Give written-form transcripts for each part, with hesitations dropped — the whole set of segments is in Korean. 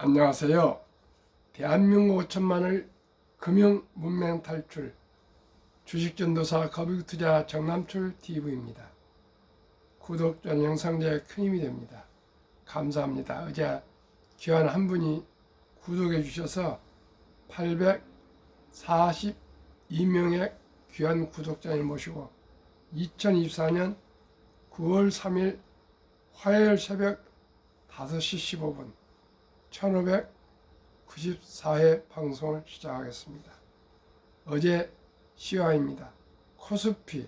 안녕하세요. 대한민국 5천만을 금융 문맹 탈출 주식전도사 거북투자 정남출 TV입니다. 구독, 좋아요, 영상제에 큰 힘이 됩니다. 감사합니다. 어제 귀한 한 분이 구독해 주셔서 842명의 귀한 구독자를 모시고 2024년 9월 3일 화요일 새벽 5시 15분 1594회 방송을 시작하겠습니다. 어제 시화입니다. 코스피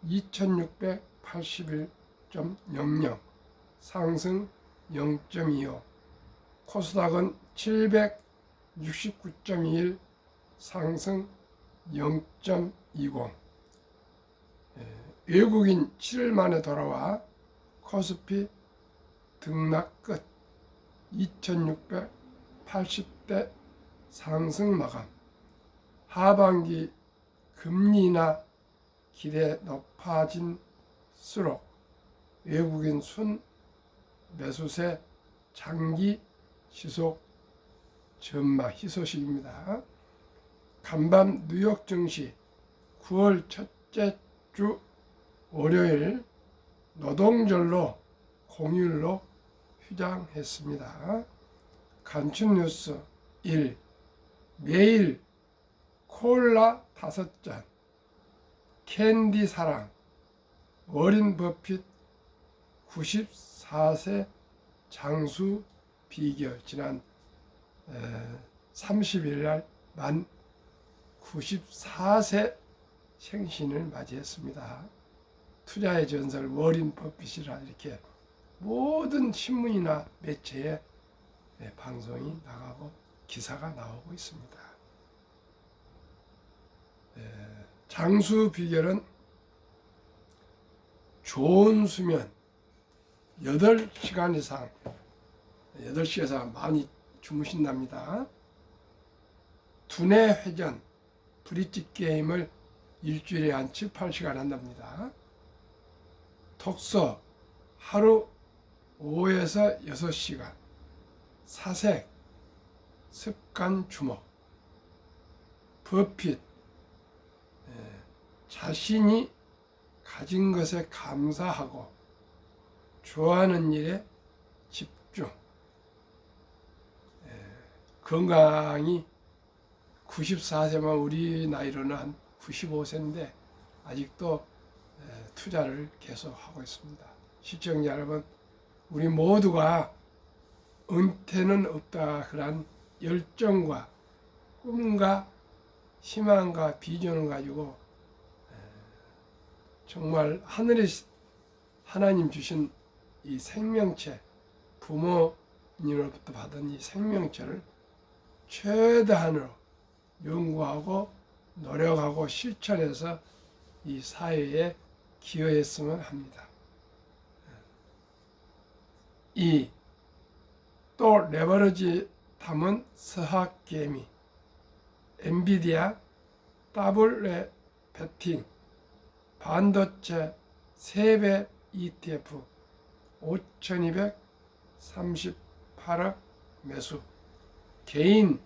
2681.00 상승 0.25, 코스닥은 769.21 상승 0.20. 외국인 7일 만에 돌아와 코스피 등락 끝 2680대 상승 마감. 하반기 금리나 기대 높아진수록 외국인 순 매수세 장기 지속 전망 희소식입니다. 간밤 뉴욕 증시 9월 첫째 주 월요일 노동절로 공휴일로 휴장했습니다. 간추 뉴스 1. 매일 콜라 5잔, 캔디 사랑, 워린 버핏 94세 장수 비결. 지난 30일 날 만 94세 생신을 맞이했습니다. 투자의 전설 워린 버핏이라 이렇게 모든 신문이나 매체에 방송이 나가고 기사가 나오고 있습니다. 장수 비결은 좋은 수면 8시간 이상, 8시간 이상 많이 주무신답니다. 두뇌 회전, 브릿지 게임을 일주일에 한 7, 8시간 한답니다. 독서 하루 5에서 6시간, 사색, 습관 주목, 버핏, 자신이 가진 것에 감사하고 좋아하는 일에 집중, 건강이 94세만 우리 나이로는 한 95세인데 아직도 투자를 계속하고 있습니다. 시청자 여러분, 우리 모두가 은퇴는 없다 그런 열정과 꿈과 희망과 비전을 가지고 정말 하늘에 하나님 주신 이 생명체, 부모님으로부터 받은 이 생명체를 최대한으로 연구하고 노력하고 실천해서 이 사회에 기여했으면 합니다. 또 레버리지 담은 서학개미, 엔비디아, 더블 배팅, 반도체 3배 ETF 5,238억 매수, 개인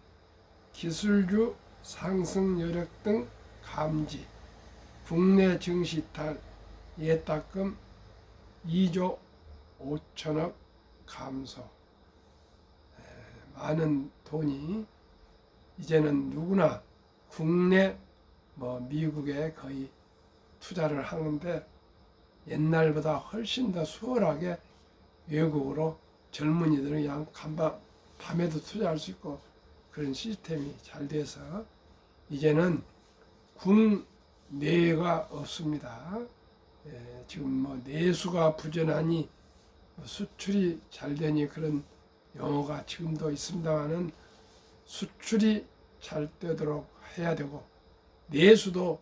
기술주 상승 여력 등 감지, 국내 증시 이탈 예탁금 2조 5천억 감소. 많은 돈이 이제는 누구나 국내 미국에 거의 투자를 하는데 옛날보다 훨씬 더 수월하게 외국으로 젊은이들은 그냥 밤에도 투자할 수 있고 그런 시스템이 잘 돼서 이제는 국내가 없습니다. 지금 내수가 부진하니 수출이 잘 되니 그런 용어가 지금도 있습니다만은 수출이 잘 되도록 해야 되고 내수도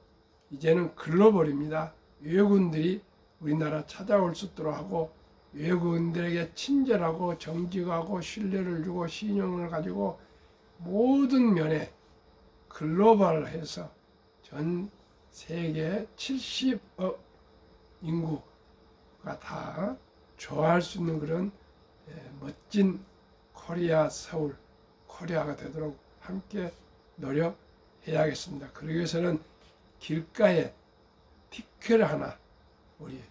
이제는 글로벌입니다. 외국인들이 우리나라 찾아올 수 있도록 하고 외국인들에게 친절하고 정직하고 신뢰를 주고 신용을 가지고 모든 면에 글로벌해서 전 세계 70억 인구가 다 좋아할 수 있는 그런 멋진 코리아 서울, 코리아가 되도록 함께 노력해야겠습니다. 그러기 위해서는 길가에 티켓 하나, 우리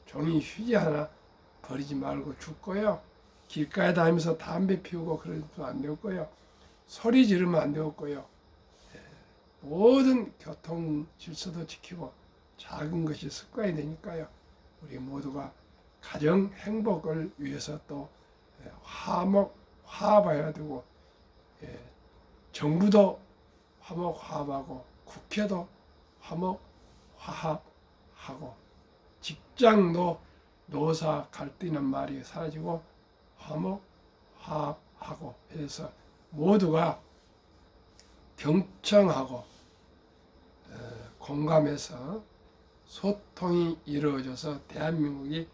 종이 휴지 하나 버리지 말고 죽고요. 길가에 다니면서 담배 피우고 그러면 안 되고요. 소리 지르면 안 되고요. 모든 교통 질서도 지키고 작은 것이 습관이 되니까요. 우리 모두가 가정 행복을 위해서 또 화합해야 되고, 정부도 화합하고 국회도 화합하고 직장도 노사 갈등이란 말이 사라지고 화합하고 해서 모두가 경청하고 공감해서 소통이 이루어져서 대한민국이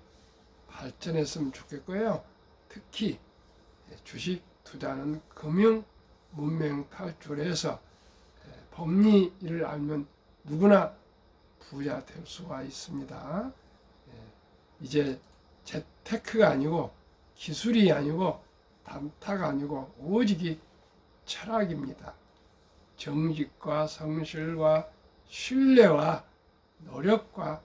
발전했으면 좋겠고요. 특히 주식 투자는 금융 문명 탈출해서 법리를 알면 누구나 부자 될 수가 있습니다. 이제 재테크가 아니고 기술이 아니고 단타가 아니고 오직이 철학입니다. 정직과 성실과 신뢰와 노력과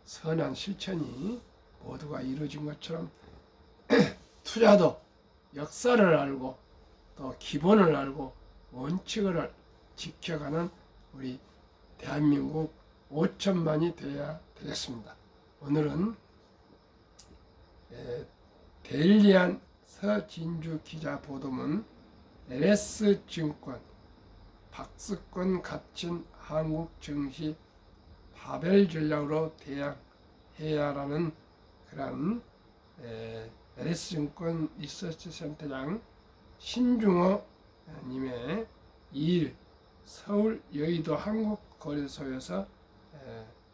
선한 실천이 모두가 이루어진 것처럼 투자도 역사를 알고 또 기본을 알고 원칙을 지켜가는 우리 대한민국 5천만이 되어야 되겠습니다. 오늘은 데일리안 서진주 기자 보도문 LS증권 박스권 갇힌 한국 증시 바벨 전략으로 대항해야라는 그런 LS증권 리서치 센터장 신중호 님의 2일 서울 여의도 한국거래소에서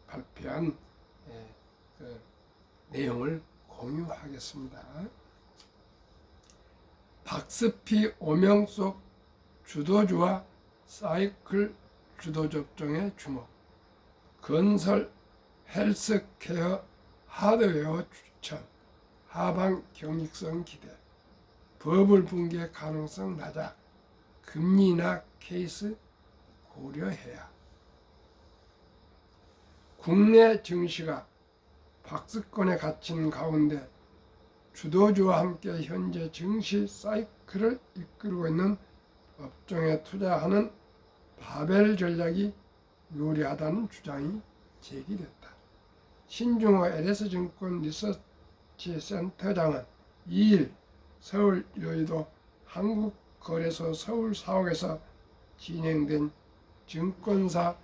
발표한 그 내용을 공유하겠습니다. 박스피 오명 속 주도주와 사이클 주도 접종에 주목. 건설, 헬스케어, 하드웨어 추천. 하방 경직성 기대. 버블 붕괴 가능성 낮아. 금리 인하 케이스 고려해야. 국내 증시가 박스권에 갇힌 가운데 주도주와 함께 현재 증시 사이클을 이끌고 있는 업종에 투자하는 바벨 전략이 유리하다는 주장이 제기됐다. 신중호 LS증권 리서치 센터장은 2일 서울 여의도 한국거래소 서울 사옥에서 진행된 증권사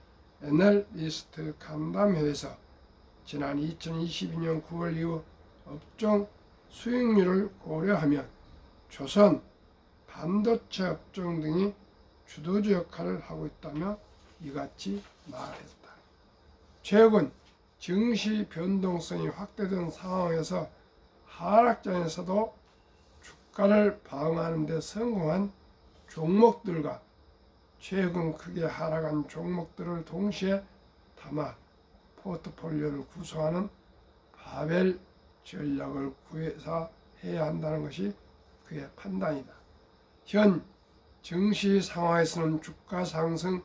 애널리스트 간담회에서 지난 2022년 9월 이후 업종 수익률을 고려하면 조선, 반도체 업종 등이 주도주 역할을 하고 있다며 이같이 말했다. 최근 증시 변동성이 확대된 상황에서 하락장에서도 주가를 방어하는 데 성공한 종목들과 최근 크게 하락한 종목들을 동시에 담아 포트폴리오를 구성하는 바벨 전략을 구사해야 한다는 것이 그의 판단이다. 현 증시 상황에서는 주가 상승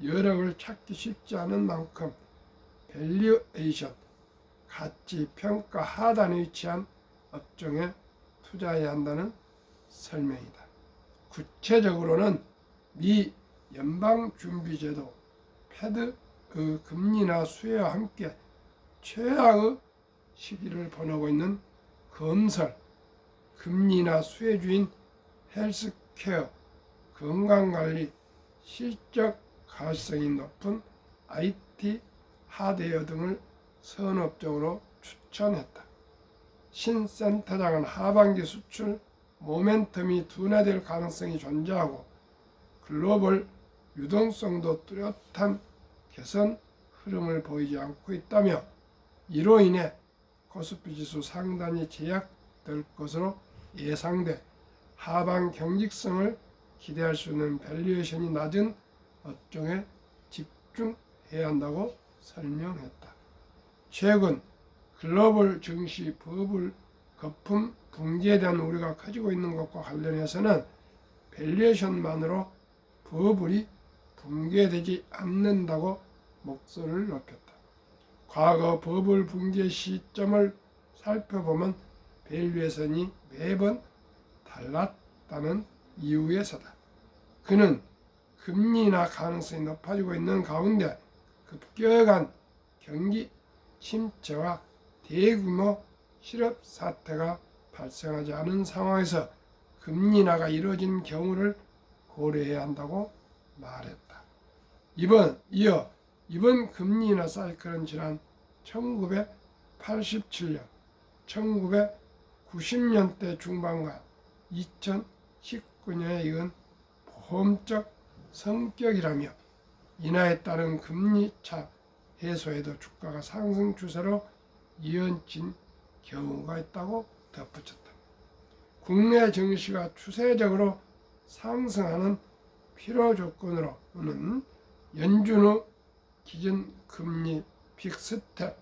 여력을 찾기 쉽지 않은 만큼 밸류에이션, 가치 평가 하단에 위치한 업종에 투자해야 한다는 설명이다. 구체적으로는 미 연방준비제도 패드 금리 인하 수혜와 함께 최악의 시기를 보내고 있는 건설, 금리 인하 수혜주인 헬스케어, 건강관리, 실적 가시성이 높은 IT, 하드웨어 등을 선업종으로 추천했다. 신 센터장은 하반기 수출 모멘텀이 둔화될 가능성이 존재하고 글로벌 유동성도 뚜렷한 개선 흐름을 보이지 않고 있다며 이로 인해 코스피 지수 상단이 제약될 것으로 예상돼 하방 경직성을 기대할 수 있는 밸류에이션이 낮은 업종에 집중해야 한다고 설명했다. 최근 글로벌 증시 버블 거품 붕괴에 대한 우려가 커지고 있는 것과 관련해서는 밸류에이션만으로 버블이 붕괴되지 않는다고 목소리를 높였다. 과거 버블 붕괴 시점을 살펴보면 밸류에이션이 매번 달랐다는 이유에서다. 그는 금리 인하 가능성이 높아지고 있는 가운데 급격한 경기 침체와 대규모 실업 사태가 발생하지 않은 상황에서 금리 인하가 이루어진 경우를 고려해야 한다고 말했다. 이번 금리 인하 사이클은 지난 1987년, 1990년대 중반과 2019년에 이은 보험적 성격이라며 인하에 따른 금리차 해소에도 주가가 상승 추세로 이어진 경우가 있다고 덧붙였다. 국내 증시가 추세적으로 상승하는 필요 조건으로는 연준 기준 금리 빅스텝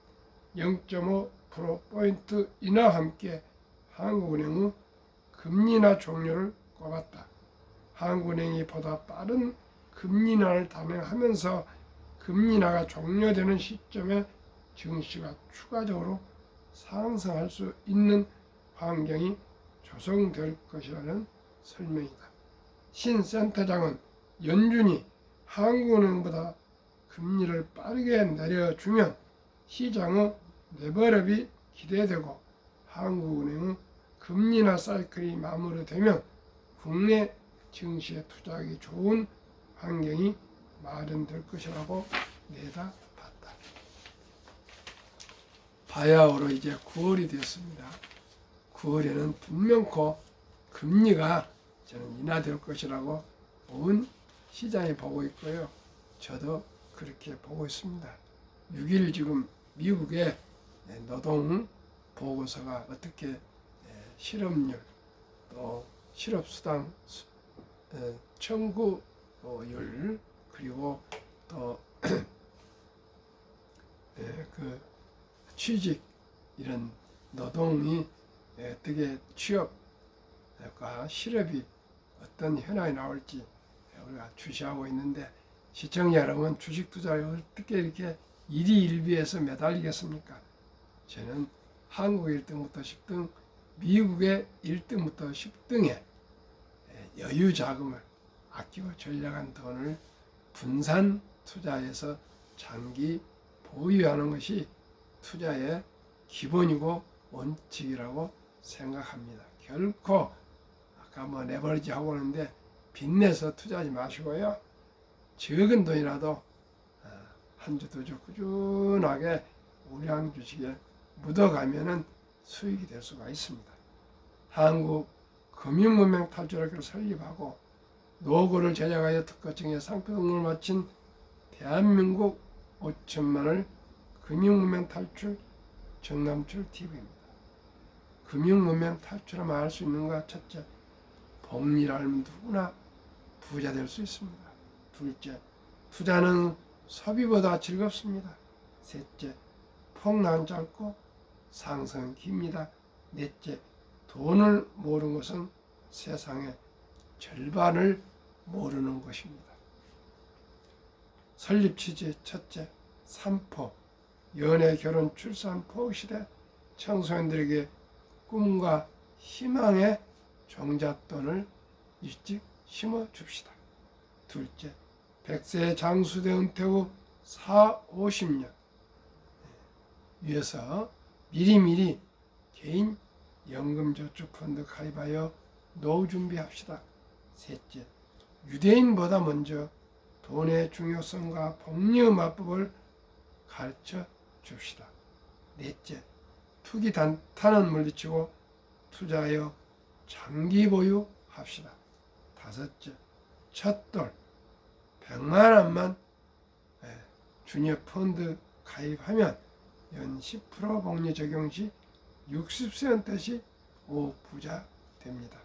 0.5%포인트 인하와 함께 한국은행의 금리 인하 종료를 꼽았다. 한국은행이 보다 빠른 금리 인하를 단행하면서 금리 인하가 종료되는 시점에 증시가 추가적으로 상승할 수 있는 환경이 조성될 것이라는 설명이다. 신 센터장은 연준이 한국은행보다 금리를 빠르게 내려주면 시장의 레벨업이 기대되고 한국은행의 금리 인하 사이클이 마무리되면 국내 증시에 투자하기 좋은 환경이 마련될 것이라고 내다봤다. 바야흐로 이제 9월이 되었습니다. 9월에는 분명코 금리가 저는 인하될 것이라고 온 시장이 보고 있고요. 저도 그렇게 보고 있습니다. 6일 지금 미국의 노동 보고서가 어떻게 실업률 또 실업수당 청구율 그리고 또 그 취직 이런 노동이 어떻게 취업과 실업이 어떤 현황이 나올지 우리가 주시하고 있는데 시청자 여러분 주식 투자에 어떻게 이렇게 일희일비해서 매달리겠습니까? 저는 한국 1등부터 10등, 미국의 1등부터 10등에 여유 자금을 아끼고 전략한 돈을 분산 투자해서 장기 보유하는 것이 투자의 기본이고 원칙이라고 생각합니다. 결코 아까 레버리지 하고 하는데 빚내서 투자하지 마시고요. 적은 돈이라도 한 주 두 주 꾸준하게 우량 주식에 묻어가면은 수익이 될 수가 있습니다. 한국 금융문명 탈출학교를 설립하고 노고를 제작하여 특허청에 상표 등록을 마친 대한민국 5천만을 금융문명 탈출 정남출 TV입니다. 금융문명 탈출을 말할 수 있는 것 첫째, 복리라면 누구나 부자 될 수 있습니다. 둘째, 투자는 소비보다 즐겁습니다. 셋째, 폭락은 짧고 상승은 깁니다. 넷째, 돈을 모르는 것은 세상의 절반을 모르는 것입니다. 설립 취지 첫째, 삼포, 연애, 결혼, 출산, 포 시대 청소년들에게 꿈과 희망의 종잣돈을 일찍 심어줍시다. 둘째, 100세 장수대 은퇴 후 40-50년 위해서 미리미리 개인 연금저축펀드 가입하여 노후 준비합시다. 셋째, 유대인보다 먼저 돈의 중요성과 복리의 마법을 가르쳐 줍시다. 넷째, 투기 단타는 물리치고 투자하여 장기 보유합시다. 다섯째, 첫돌 100만 원만 주니어 펀드 가입하면 연 10% 복리 적용 시 60세 은퇴 시 5부자 됩니다.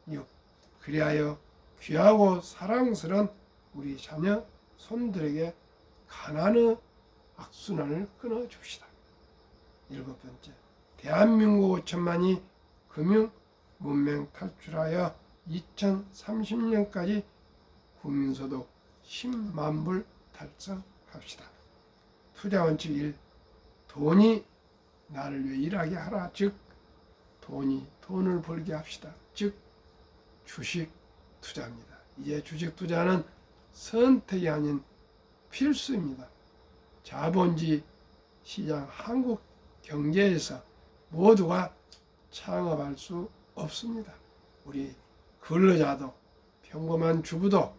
6. 그리하여 귀하고 사랑스러운 우리 자녀 손들에게 가난의 악순환을 끊어줍시다. 7번째, 대한민국 5천만이 금융 문맹 탈출하여 2030년까지 국민소득 10만 불 달성합시다. 투자 원칙 1. 돈이 나를 위해 일하게 하라. 즉 돈이 돈을 벌게 합시다. 즉 주식 투자입니다. 이제 주식 투자는 선택이 아닌 필수입니다. 자본주의 시장 한국 경제에서 모두가 창업할 수 없습니다. 우리 근로자도 평범한 주부도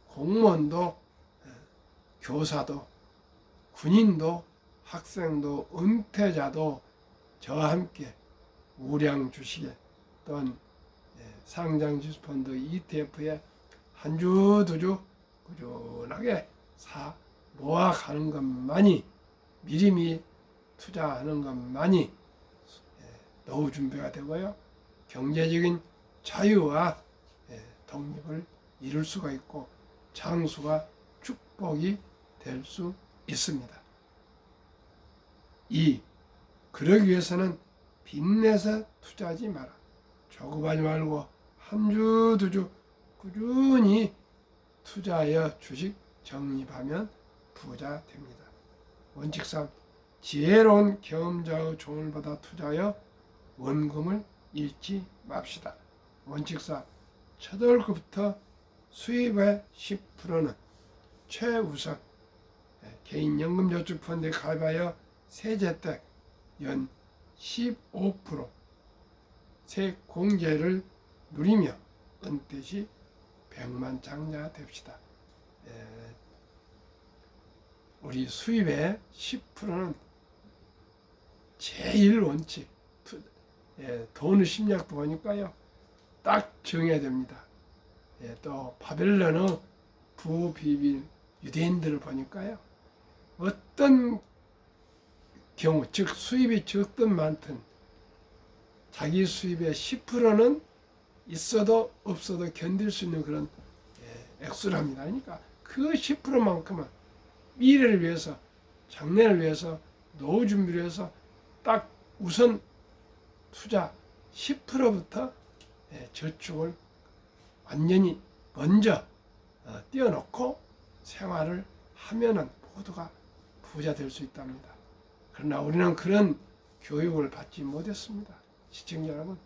공무원도 교사도 군인도 학생도 은퇴자도 저와 함께 우량 주식에 또는 상장지수펀드 ETF에 한 주 두 주 꾸준하게 모아가는 것만이 미리미리 투자하는 것만이 노후 준비가 되고요. 경제적인 자유와 독립을 이룰 수가 있고 장수가 축복이 될 수 있습니다. 2. 그러기 위해서는 빚내서 투자하지 마라. 조급하지 말고 한 주 두 주 꾸준히 투자하여 주식 적립하면 부자 됩니다. 원칙 3. 지혜로운 경험자의 조언을 받아 투자하여 원금을 잃지 맙시다. 원칙 4. 첫 월급부터 수입의 10%는 최우선 개인연금저축펀드에 가입하여 세제 때 연 15% 세공제를 누리며 은퇴 시 백만장자 됩시다. 우리 수입의 10%는 제일 원칙. 돈의 심리학도 보니까요. 딱 정해야 됩니다. 또 바벨론의 부비빌 유대인들을 보니까요. 어떤 경우, 즉 수입이 적든 많든 자기 수입의 10%는 있어도 없어도 견딜 수 있는 그런 액수랍니다. 그러니까 그 10%만큼은 미래를 위해서, 장래를 위해서, 노후 준비를 위해서 딱 우선 투자 10%부터 저축을 완전히 먼저 띄워놓고 생활을 하면은 모두가 부자 될 수 있답니다. 그러나 우리는 그런 교육을 받지 못했습니다. 시청자 여러분,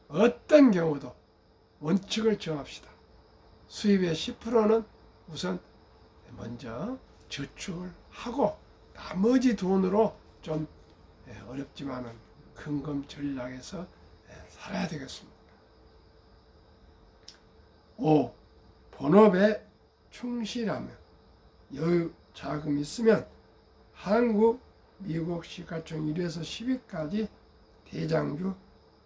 어떤 경우도 원칙을 정합시다. 수입의 10%는 우선 먼저 저축을 하고 나머지 돈으로 좀 어렵지만은 근검 전략에서 살아야 되겠습니다. 5. 본업에 충실하며 여유 자금이 있으면 한국, 미국 시가총 1위에서 10위까지 대장주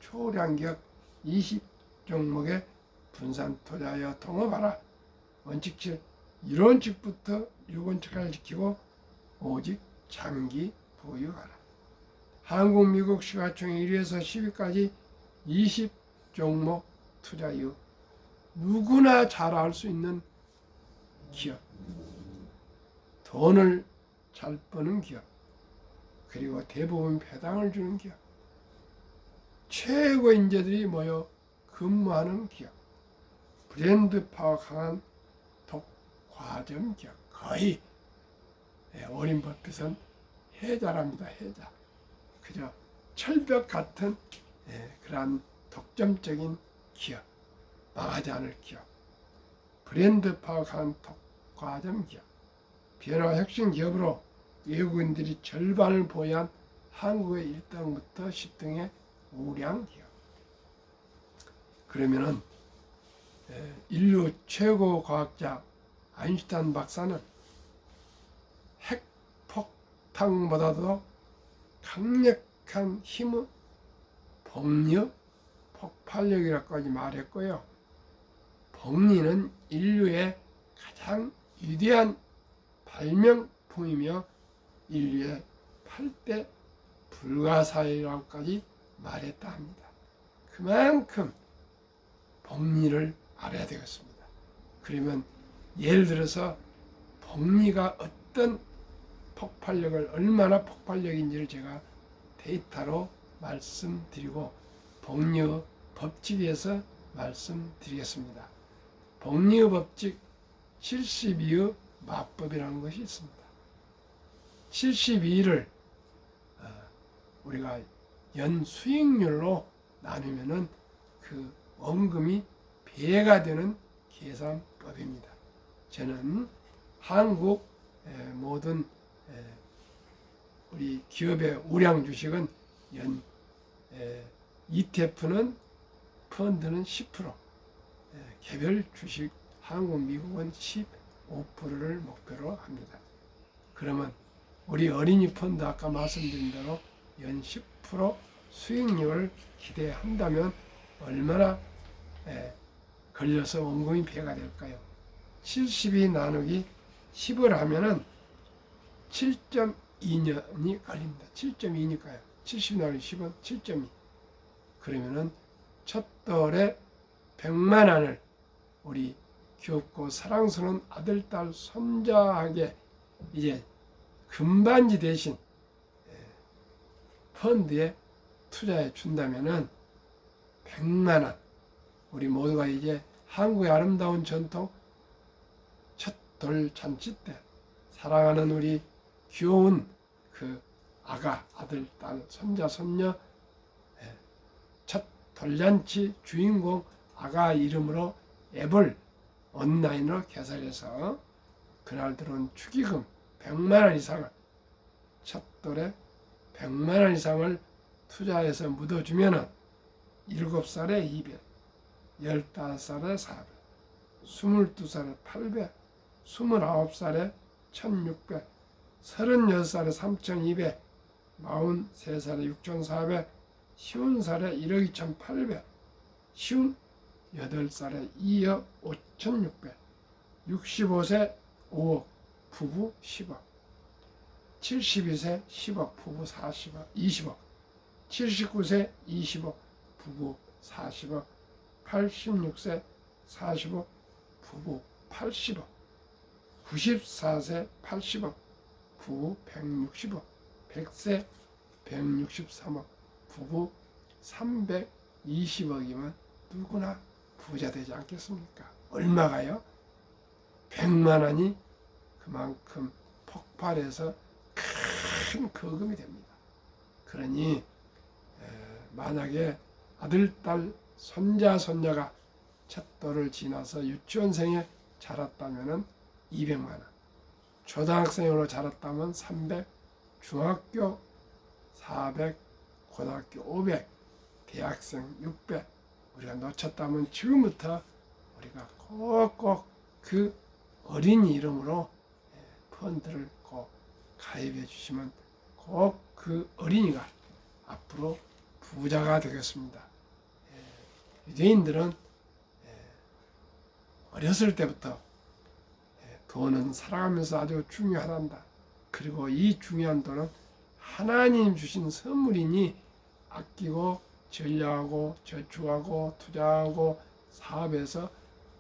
초량기업 20종목에 분산 투자하여 통업하라. 원칙 7. 1원칙부터 6원칙까지 지키고 오직 장기 보유하라. 한국, 미국 시가총 1위에서 10위까지 20종목 투자 이후 누구나 잘 알 수 있는 기업, 돈을 잘 버는 기업, 그리고 대부분 배당을 주는 기업, 최고 인재들이 모여 근무하는 기업, 브랜드 파워 강한 독과점 기업, 거의 워린 버핏은 해자랍니다. 해자. 그저 철벽 같은 그러한 독점적인 기업, 망하지 않을 기업, 브랜드 파워 강한 독과점 기업, 변화 혁신 기업으로 외국인들이 절반을 보유한 한국의 1등부터 10등의 우량 기업. 그러면은 인류 최고 과학자 아인슈타인 박사는 핵폭탄보다도 강력한 힘의 복력, 폭발력이라고까지 말했고요. 복리는 인류의 가장 위대한 발명품이며 인류의 8대 불가사의라고까지 말했다 합니다. 그만큼 복리를 알아야 되겠습니다. 그러면 예를 들어서 복리가 어떤 폭발력을, 얼마나 폭발력인지를 제가 데이터로 말씀드리고 복리의 법칙에 대해서 말씀드리겠습니다. 복리의 법칙 72의 마법이라는 것이 있습니다. 72를 우리가 연 수익률로 나누면은 그 원금이 배가 되는 계산법입니다. 저는 한국 모든 우리 기업의 우량 주식은 연 ETF는 펀드는 10%, 개별 주식 한국, 미국은 15%를 목표로 합니다. 그러면 우리 어린이 펀드 아까 말씀드린 대로 연 10% 수익률을 기대한다면 얼마나 걸려서 원금이 배가 될까요? 72 나누기 10을 하면은 7.2년이 걸립니다. 7.2니까요. 70 나누기 10은 7.2. 그러면은 첫 돌에 100만 원을 우리 귀엽고 사랑스러운 아들, 딸, 손자에게 이제 금반지 대신 펀드에 투자해 준다면은 100만 원. 우리 모두가 이제 한국의 아름다운 전통 첫 돌 잔치 때 사랑하는 우리 귀여운 그 아가, 아들, 딸, 손자, 손녀 첫 돌잔치 주인공 아가 이름으로 앱을 온라인으로 개설해서 그날 들어온 축의금 100만 원 이상을 첫 돌에 100만 원 이상을 투자해서 묻어주면은 7살에 200, 15살에 400, 22살에 800, 29살에 1600, 36살에 3200, 43살에 6400, 50살에 1억 2800, 58살에 2억 5600, 65세 5억, 부부 10억, 72세 10억, 부부 40억, 20억, 79세 20억, 부부 40억, 86세 40억, 부부 80억, 94세 80억, 부부 160억, 100세 163억, 부부 320억이면 누구나 부자 되지 않겠습니까? 얼마가요? 100만 원이 그만큼 폭발해서 큰 거금이 됩니다. 그러니 만약에 아들, 딸, 손자, 손녀가 첫 돌을 지나서 유치원생에 자랐다면 200만 원, 초등학생으로 자랐다면 300, 중학교 400, 고등학교 500, 대학생 600. 우리가 놓쳤다면 지금부터 우리가 꼭꼭 그 어린이 이름으로 펀드를 꼭 가입해 주시면 꼭 그 어린이가 앞으로 부자가 되겠습니다. 유대인들은 어렸을 때부터 돈은 살아가면서 아주 중요하단다. 그리고 이 중요한 돈은 하나님 주신 선물이니 아끼고 전략하고 저축하고 투자하고 사업해서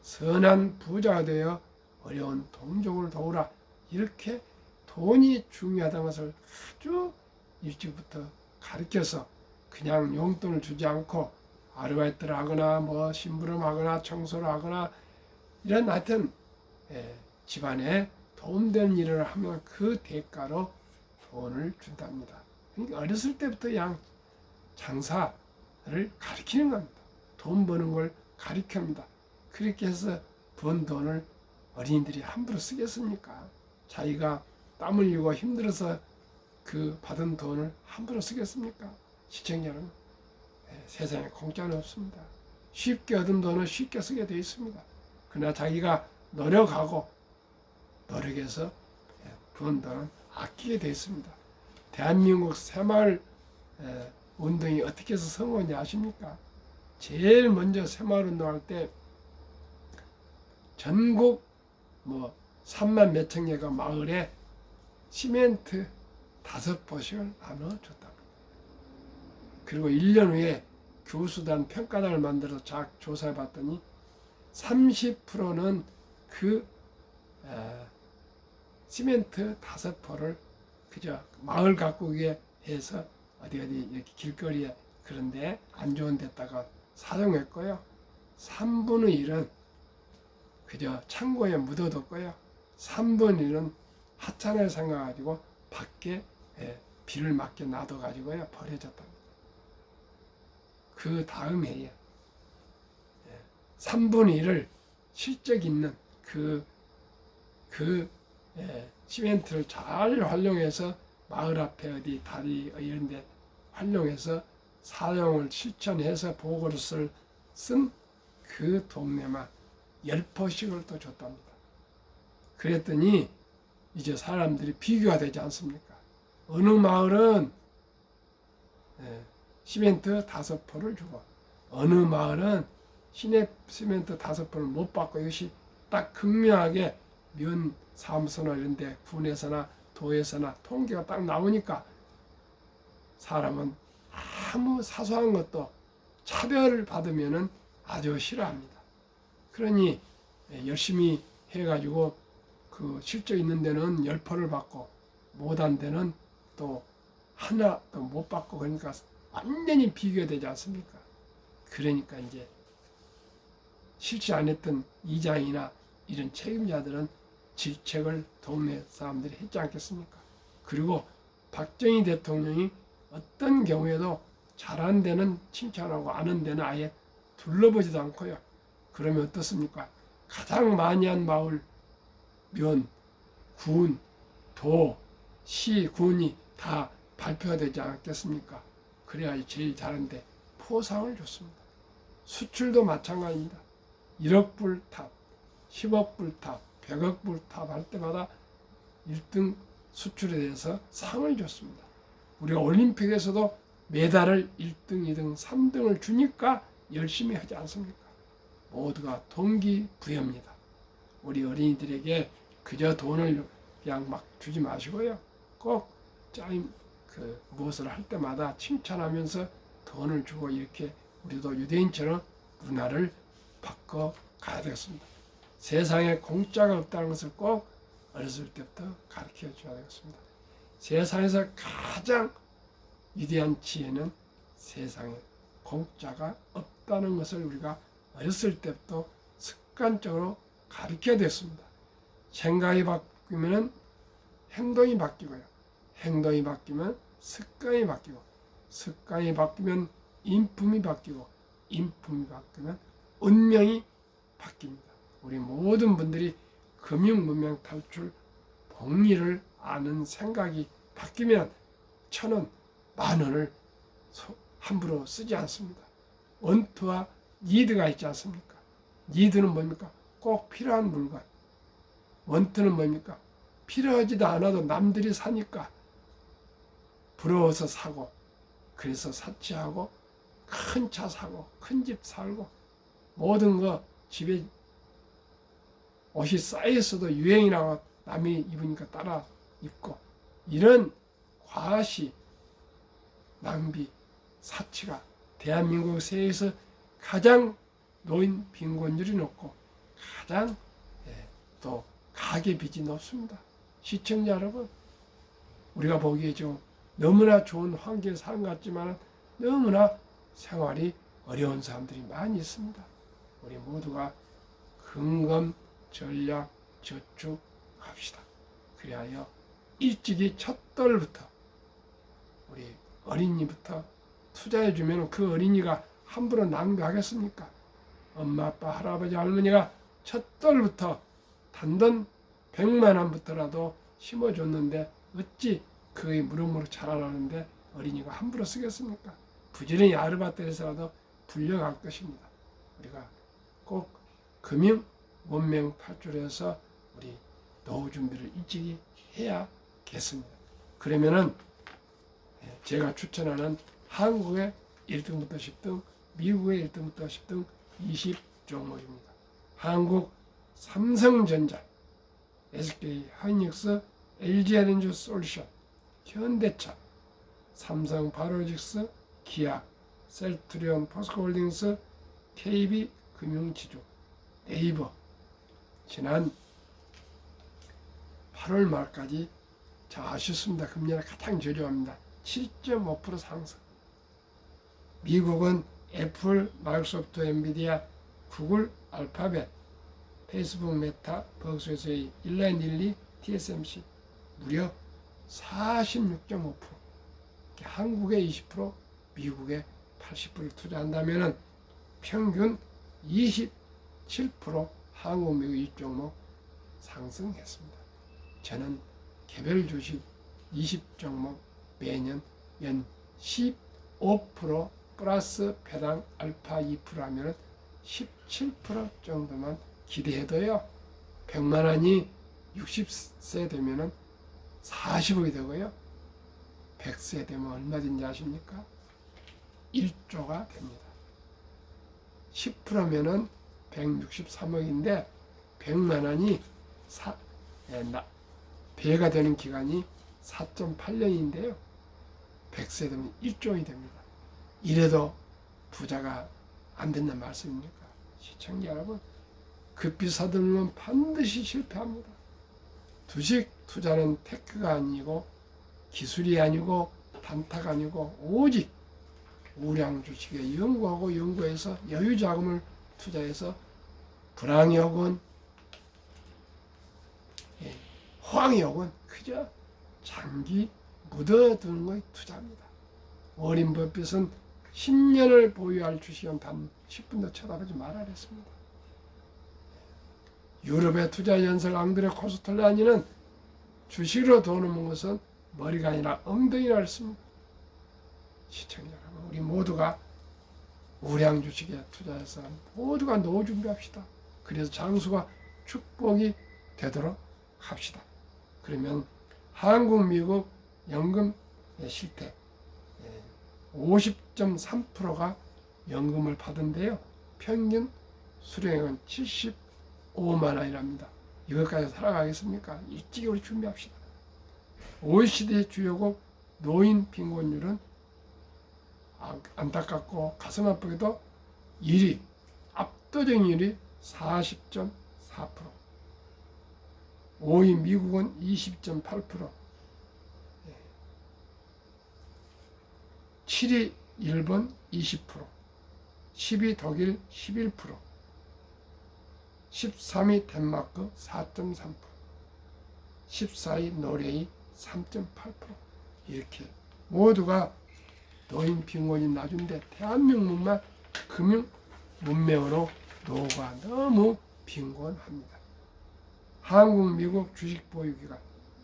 선한 부자가 되어 어려운 동족을 도우라. 이렇게 돈이 중요하다는 것을 아주 일찍부터 가르쳐서 그냥 용돈을 주지 않고 아르바이트를 하거나 뭐 심부름하거나 청소를 하거나 이런 하여튼 집안에 도움되는 일을 하면 그 대가로 돈을 준답니다. 그러니까 어렸을 때부터 그냥 장사를 가르치는 겁니다. 돈 버는 걸 가르칩니다. 그렇게 해서 번 돈을 어린이들이 함부로 쓰겠습니까? 자기가 땀 흘리고 힘들어서 그 받은 돈을 함부로 쓰겠습니까? 시청자 여러분, 세상에 공짜는 없습니다. 쉽게 얻은 돈은 쉽게 쓰게 되어 있습니다. 그러나 자기가 노력하고 노력해서 번 돈은 아끼게 되어 있습니다. 대한민국 새마을 운동이 어떻게 해서 성공인지 아십니까? 제일 먼저 새마을 운동할 때 전국 3만 몇천 개가 마을에 시멘트 5포씩을 나눠줬답니다. 그리고 1년 후에 교수단 평가단을 만들어서 조사해 봤더니 30%는 그 시멘트 5포를 그저 마을 가꾸기에 해서 어디 이렇게 길거리에 그런데 안 좋은 데다가 사용했고요. 3분의 1은 그저 창고에 묻어뒀고요. 3분의 1은 하찮을 생각가지고 밖에 비를 맞게 놔둬가지고요 버려졌답니다. 그 다음 해에 3분의 1을 실적 있는 그 시멘트를 잘 활용해서 마을 앞에 어디 다리 이런 데 활용해서 사용을 실천해서 보고를 쓴 그 동네만 10포씩을 또 줬답니다. 그랬더니 이제 사람들이 비교가 되지 않습니까? 어느 마을은 시멘트 5포를 주고 어느 마을은 시멘트 5포를 못 받고 이것이 딱 극명하게 면 사무소나 이런 데 군에서나 도에서나 통계가 딱 나오니까 사람은 아무 사소한 것도 차별을 받으면은 아주 싫어합니다. 그러니 열심히 해가지고 그 실적 있는 데는 10포를 받고 못한 데는 또 하나 또 못 받고 그러니까 완전히 비교되지 않습니까? 그러니까 이제 실제 안 했던 이장이나 이런 책임자들은 질책을 동네 사람들이 했지 않겠습니까? 그리고 박정희 대통령이 어떤 경우에도 잘한 데는 칭찬하고 안 한 데는 아예 둘러보지도 않고요. 그러면 어떻습니까? 가장 많이 한 마을, 면, 군, 도, 시, 군이 다 발표가 되지 않겠습니까? 그래야 제일 잘한데 포상을 줬습니다. 수출도 마찬가지입니다. 1억 불 탑, 10억 불 탑, 100억 불 탑 할 때마다 1등 수출에 대해서 상을 줬습니다. 우리가 올림픽에서도 메달을 1등, 2등, 3등을 주니까 열심히 하지 않습니까? 모두가 동기부여입니다. 우리 어린이들에게 그저 돈을 그냥 막 주지 마시고요. 꼭 무엇을 할 때마다 칭찬하면서 돈을 주고 이렇게 우리도 유대인처럼 문화를 바꿔 가야 되겠습니다. 세상에 공짜가 없다는 것을 꼭 어렸을 때부터 가르쳐 줘야 되겠습니다. 세상에서 가장 위대한 지혜는 세상에 공짜가 없다는 것을 우리가 어렸을 때부터 습관적으로 가르쳐야 됐습니다. 생각이 바뀌면 행동이 바뀌고요. 행동이 바뀌면 습관이 바뀌고 습관이 바뀌면 인품이 바뀌고 인품이 바뀌면 운명이 바뀝니다. 우리 모든 분들이 금융문명 탈출 복리를 아는 생각이 바뀌면 1,000원, 10,000원을 함부로 쓰지 않습니다. 원투와 니드가 있지 않습니까? 니드는 뭡니까? 꼭 필요한 물건. 원투는 뭡니까? 필요하지도 않아도 남들이 사니까 부러워서 사고 그래서 사치하고 큰 차 사고 큰 집 살고 모든 거 집에 옷이 쌓여있어도 유행이라고 남이 입으니까 따라 입고 이런 과시, 낭비, 사치가 대한민국 세계에서 가장 노인 빈곤율이 높고 가장 또 가계빚이 높습니다. 시청자 여러분, 우리가 보기에 좀 너무나 좋은 환경에 사는 것 같지만 너무나 생활이 어려운 사람들이 많이 있습니다. 우리 모두가 근검, 전략, 저축합시다. 그리하여 일찍이 첫 돌부터 우리 어린이부터 투자해주면 그 어린이가 함부로 낭비하겠습니까? 엄마, 아빠, 할아버지, 할머니가 첫 돌부터 단돈 100만 원부터라도 심어줬는데 어찌 그게 무럭무럭 자라나는데 어린이가 함부로 쓰겠습니까? 부지런히 아르바이트에서라도 불려갈 것입니다. 우리가 꼭 금융 문명 탈출해서 우리 노후 준비를 일찍이 해야겠습니다. 그러면은 제가 추천하는 한국의 1등부터 10등, 미국의 1등부터 10등 20 종목입니다. 한국 삼성전자, SK 하이닉스, LG에너지 솔루션, 현대차, 삼성 바이오로직스, 기아, 셀트리온 포스코홀딩스, KB 금융지주, 네이버. 지난 8월 말까지 아쉽습니다. 금리가 가장 저렴합니다. 7.5% 상승. 미국은 애플, 마이크로소프트, 엔비디아, 구글, 알파벳, 페이스북, 메타, 버크셔의 일라인일리, TSMC 무려 46.5%. 한국의 20%, 미국의 80%를 투자한다면 평균 27% 한국, 미국 이 종목 상승했습니다. 저는 개별 주식 20종목 매년 연 15% 플러스 배당 알파 2% 하면 17% 정도만 기대해도요. 100만 원이 60세 되면 40억이 되고요. 100세 되면 얼마든지 아십니까? 1조가 됩니다. 10%면은 163억인데 100만 원이 배가 되는 기간이 4.8년인데요. 100세 되면 1조이 됩니다. 이래도 부자가 안 된다는 말씀입니까? 시청자 여러분, 급히 서두르면 반드시 실패합니다. 주식 투자는 테크가 아니고 기술이 아니고 단타가 아니고 오직 우량 주식에 연구하고 연구해서 여유 자금을 투자해서 불황이 오건 호황이 오건 그저 장기 묻어두는 것이 투자입니다. 워렌 버핏은 10년을 보유할 주식은 단 10분도 쳐다보지 말아야 했습니다. 유럽의 투자 연설 앙드레 코스톨라니는 주식으로 돈을 번 것은 머리가 아니라 엉덩이라 했습니다. 시청자 여러분, 우리 모두가 우량 주식에 투자해서 모두가 노후 준비합시다. 그래서 장수가 축복이 되도록 합시다. 그러면 한국, 미국 연금 실태 50.3%가 연금을 받은데요. 평균 수령액은 75만 원이랍니다. 이것까지 살아가겠습니까? 일찍이 우리 준비합시다. OECD 주요국 노인 빈곤율은 안타깝고 가슴 아프게도 1위, 압도적인 1위 40.4%. 5위 미국은 20.8%. 7위 일본 20%. 10위 독일 11%. 13위 덴마크 4.3%. 14위 노르웨이 3.8%. 이렇게 모두가 노인 빈곤이 낮은데 대한민국만 금융 문명으로 노후가 너무 빈곤합니다. 한국, 미국 주식 보유기간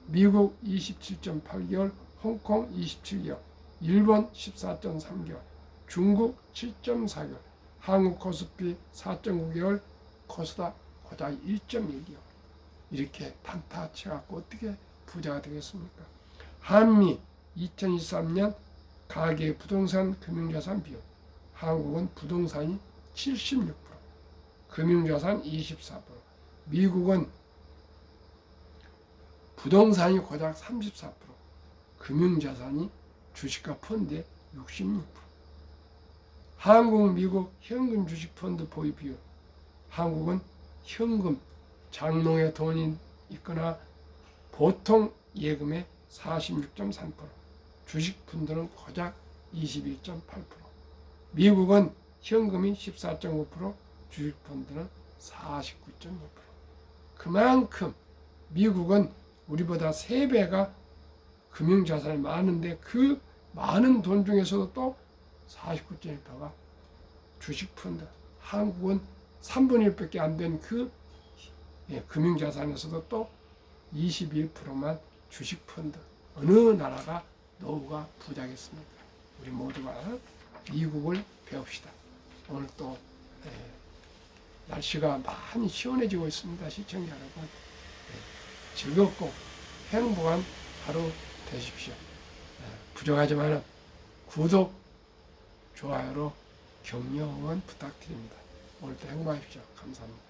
미국 27.8개월, 홍콩 27개월, 일본 14.3개월, 중국 7.4개월, 한국 코스피 4.9개월, 코스닥 고작 1.1개월. 이렇게 단타 쳐갖고 어떻게 부자가 되겠습니까? 한미 2023년 가계 부동산 금융자산 비율. 한국은 부동산이 76%, 금융자산 24%, 미국은 부동산이 고작 34%, 금융자산이 주식과 펀드의 66%. 한국, 미국 현금 주식 펀드 보유 비율. 한국은 현금, 장롱에 돈이 있거나 보통 예금의 46.3%, 주식 펀드는 고작 21.8%. 미국은 현금이 14.5%, 주식 펀드는 49.5%. 그만큼 미국은 우리보다 3배가 금융자산이 많은데 그 많은 돈 중에서도 또 49.1%가 주식 펀드. 한국은 3분의 1밖에 안 된 그 금융자산에서도 또 21%만 주식 펀드. 어느 나라가 노후가 부자겠습니까? 우리 모두가 미국을 배웁시다. 오늘 또 날씨가 많이 시원해지고 있습니다. 시청자 여러분, 즐겁고 행복한 하루 되십시오. 부족하지만 구독, 좋아요로 격려 응원 부탁드립니다. 오늘도 행복하십시오. 감사합니다.